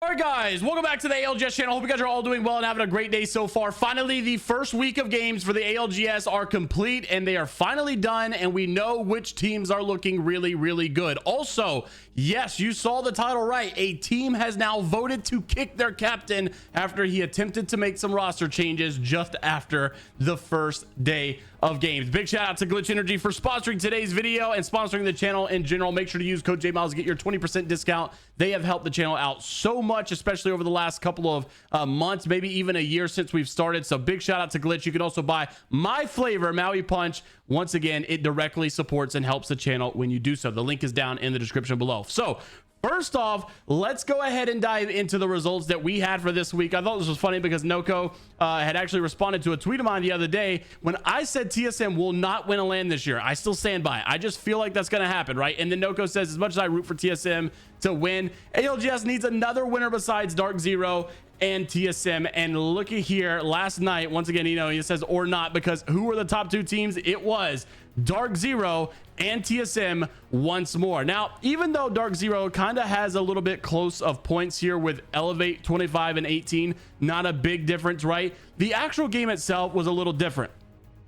All right, guys, welcome back to the ALGS channel. Hope you guys are all doing well and having a great day so far. Finally, the first week of games for the ALGS are complete, and they are finally done, and we know which teams are looking really, really good. Also, yes, you saw the title right. A team has now voted to kick their captain after he attempted to make some roster changes just after the first day of games. Big shout out to Glitch Energy for sponsoring today's video and sponsoring the channel in general. Make sure to use code jmeyels to get your 20% discount. They have helped the channel out so much, especially over the last couple of months, maybe even a year since we've started. So big shout out to Glitch. You can also buy my flavor, Maui Punch. Once again, it directly supports and helps the channel when you do so. The link is down in the description below. So first off, let's go ahead and dive into the results that we had for this week. I thought this was funny because Noko had actually responded to a tweet of mine the other day when I said TSM will not win a LAN this year. I still stand by it. I just feel like that's going to happen, right? And then Noko says, as much as I root for TSM to win, ALGS needs another winner besides DarkZero and TSM. And looky here, last night, once again, you know, he says or not, because who were the top two teams? It was DarkZero and TSM once more. Now, even though DarkZero kind of has a little bit close of points here with Elevate 25 and 18, not a big difference, right? The actual game itself was a little different.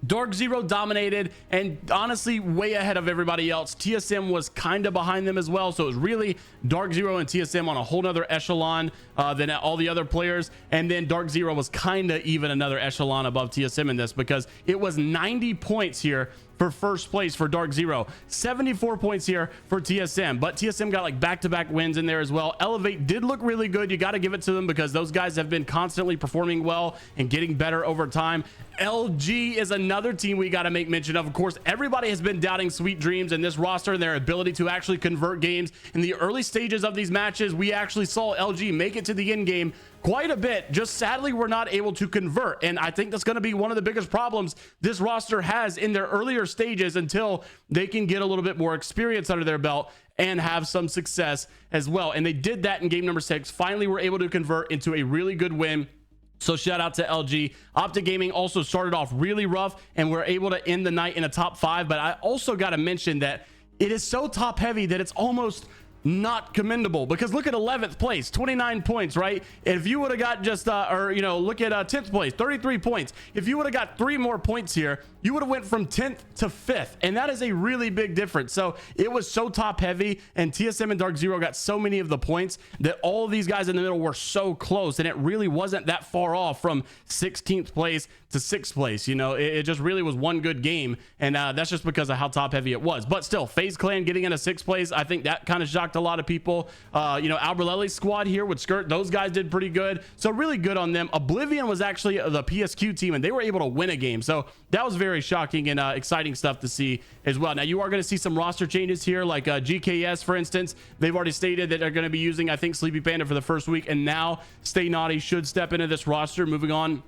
DarkZero dominated and honestly way ahead of everybody else. TSM was kind of behind them as well, so it was really DarkZero and TSM on a whole nother echelon than all the other players. And then DarkZero was kind of even another echelon above TSM in this, because it was 90 points here for first place for DarkZero, 74 points here for TSM, but TSM got like back-to-back wins in there as well. Elevate did look really good. You got to give it to them because those guys have been constantly performing well and getting better over time. LG is another team we got to make mention of. Of course, everybody has been doubting Sweet Dreams and this roster and their ability to actually convert games. In the early stages of these matches, we actually saw LG make it to the end game quite a bit. Just sadly, we're not able to convert, and I think that's going to be one of the biggest problems this roster has in their earlier stages until they can get a little bit more experience under their belt and have some success as well. And they did that in game number 6. Finally, were able to convert into a really good win. So shout out to LG. Optic Gaming also started off really rough and were able to end the night in a top 5. But I also got to mention that it is so top heavy that it's almost not commendable, because look at 11th place, 29 points, right? If you would have got just or you know, look at 10th place, 33 points. If you would have got 3 more points here, you would have went from 10th to 5th, and that is a really big difference. So it was so top heavy, and TSM and DarkZero got so many of the points that all of these guys in the middle were so close, and it really wasn't that far off from 16th place to 6th place. You know, it just really was one good game, and that's just because of how top heavy it was. But still, FaZe Clan getting into 6th place, I think that kind of shocked a lot of people. You know, Albreleli's squad here with Skirt, those guys did pretty good, so really good on them. Oblivion was actually the PSQ team, and they were able to win a game, so that was very shocking and exciting stuff to see as well. Now, you are going to see some roster changes here, like GKS, for instance. They've already stated that they're going to be using, I think, Sleepy Panda for the first week, and now Stay Naughty should step into this roster moving on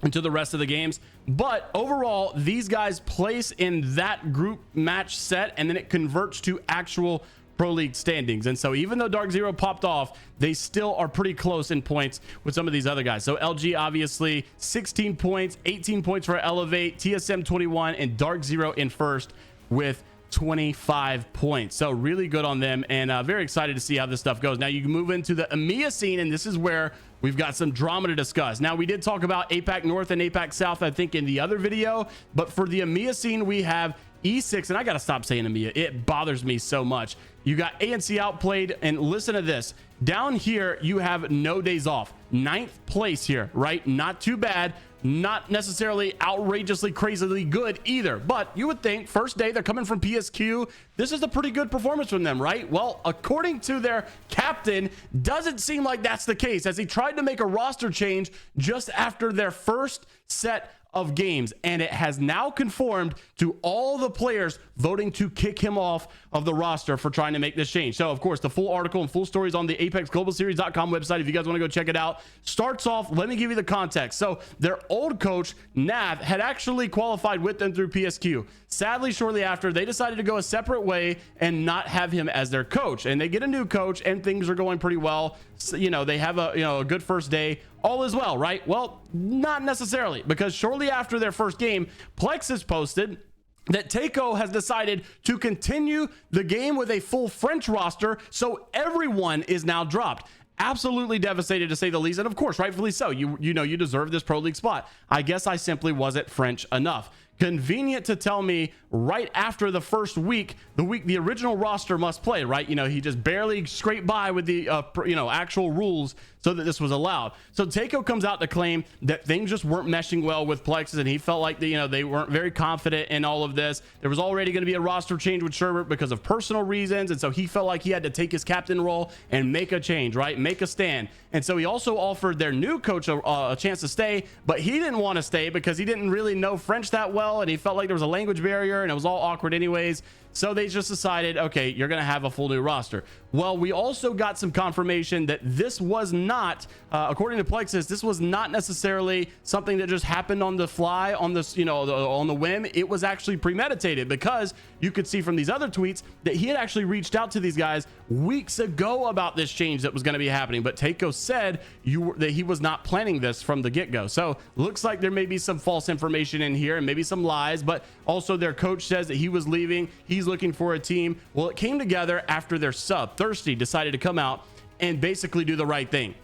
into the rest of the games. But overall, these guys place in that group match set, and then it converts to actual Pro League standings. And so even though DarkZero popped off, they still are pretty close in points with some of these other guys. So LG obviously 16 points, 18 points for Elevate, TSM 21, and DarkZero in first with 25 points. So really good on them, and very excited to see how this stuff goes. Now you can move into the EMEA scene, and this is where we've got some drama to discuss. Now, we did talk about APAC North and APAC South, I think, in the other video, but for the EMEA scene, we have E6, and I gotta stop saying EMEA. It bothers me so much. You got ANC outplayed, and listen to this. Down here, you have no days off. 9th place here, right? Not too bad. Not necessarily outrageously crazily good either, but you would think first day they're coming from PSQ, this is a pretty good performance from them, right? Well, according to their captain, doesn't seem like that's the case, as he tried to make a roster change just after their first set of games, and it has now conformed to all the players voting to kick him off of the roster for trying to make this change. So of course, the full article and full stories on the APEXGlobalSeries.com website if you guys want to go check it out. Starts off, let me give you the context. So their old coach Nav had actually qualified with them through PSQ. Sadly, shortly after, they decided to go a separate way and not have him as their coach, and they get a new coach and things are going pretty well. So, you know, they have a good first day, all is well, right? Well, not necessarily, because shortly after their first game, Plexus posted that Takeo has decided to continue the game with a full French roster, so everyone is now dropped. absolutely devastated, to say the least, and of course rightfully so. You know you deserve this pro league spot. I guess I simply wasn't French enough. Convenient to tell me right after the first week, the original roster must play, right? You know, he just barely scraped by with the actual rules so that this was allowed. So Takeo comes out to claim that things just weren't meshing well with Plexus, and he felt like they weren't very confident in all of this. There was already going to be a roster change with Sherbert because of personal reasons, and so he felt like he had to take his captain role and make a change, right? Make a stand. And so he also offered their new coach a chance to stay, but he didn't want to stay because he didn't really know French that well, and he felt like there was a language barrier and it was all awkward anyways. So they just decided, okay, you're going to have a full new roster. Well, we also got some confirmation that this was not, according to Plexus, this was not necessarily something that just happened on the fly, on this, on the whim. It was actually premeditated, because you could see from these other tweets that he had actually reached out to these guys weeks ago about this change that was going to be happening. But Takeo said that he was not planning this from the get-go. So looks like there may be some false information in here and maybe some lies, but also their coach says that he was leaving. He's looking for a team. Well, it came together after their sub Thirsty decided to come out and basically do the right thing.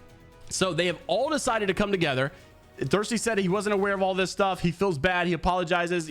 So they have all decided to come together. Thirsty said he wasn't aware of all this stuff. He feels bad. He apologizes,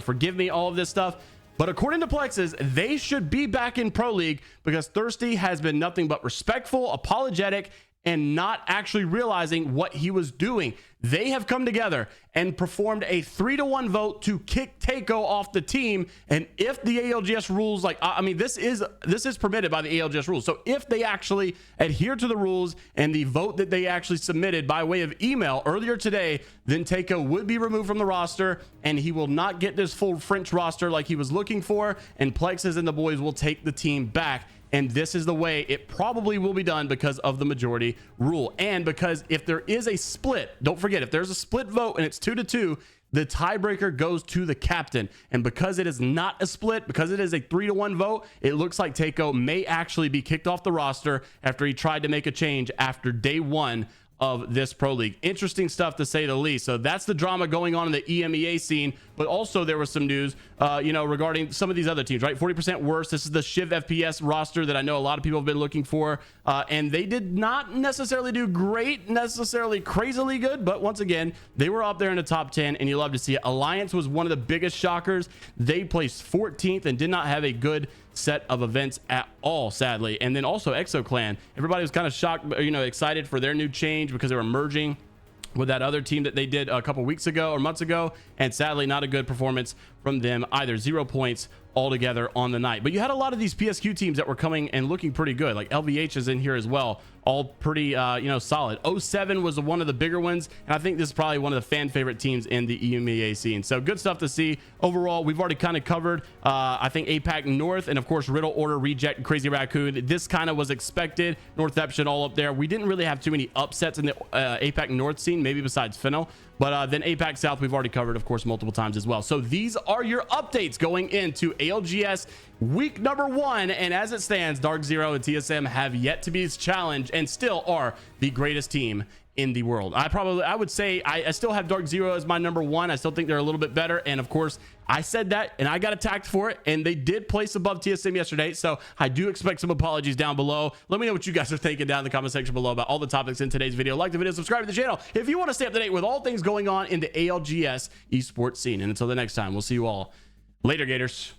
forgive me, all of this stuff. But according to Plexus, they should be back in Pro League because Thirsty has been nothing but respectful, apologetic, and not actually realizing what he was doing. They have come together and performed a 3-1 vote to kick Takeo off the team. And if the ALGS rules, this is permitted by the ALGS rules. So if they actually adhere to the rules and the vote that they actually submitted by way of email earlier today, then Takeo would be removed from the roster and he will not get this full French roster like he was looking for. And Plexus and the boys will take the team back. And this is the way it probably will be done because of the majority rule. And because if there is a split, don't forget, if there's a split vote and it's 2-2, the tiebreaker goes to the captain. And because it is not a split, because it is a 3-1 vote, it looks like Takeo may actually be kicked off the roster after he tried to make a change after day 1 of this pro league. Interesting stuff, to say the least. So that's the drama going on in the EMEA scene. But also there was some news regarding some of these other teams, right? 40% worse. This is the Shiv FPS roster that I know a lot of people have been looking for, and they did not necessarily do great, necessarily crazily good, but once again, they were up there in the top 10, and you love to see it. Alliance was one of the biggest shockers. They placed 14th and did not have a good set of events at all, sadly. And then also ExoClan, everybody was kind of shocked, excited for their new change because they were merging with that other team that they did a couple weeks ago or months ago, and sadly not a good performance from them either. 0 points altogether on the night. But you had a lot of these PSQ teams that were coming and looking pretty good, like LVH is in here as well, all pretty solid. 07 was one of the bigger ones, and I think this is probably one of the fan favorite teams in the EMEA scene. So good stuff to see. Overall, we've already kind of covered I think APAC North, and of course Riddle, Order, Reject, and Crazy Raccoon. This kind of was expected. Northception all up there. We didn't really have too many upsets in the APAC North scene, maybe besides Fennel. But then APAC South we've already covered, of course, multiple times as well. So these are your updates going into ALGS week number 1. And as it stands, DarkZero and TSM have yet to be challenged and still are the greatest team in the world. I would say I still have DarkZero as my number 1. I still think they're a little bit better. And of course, I said that and I got attacked for it, and they did place above TSM yesterday. So I do expect some apologies down below. Let me know what you guys are thinking down in the comment section below about all the topics in today's video. Like the video, subscribe to the channel if you want to stay up to date with all things going on in the ALGS esports scene. And until the next time, we'll see you all later, Gators.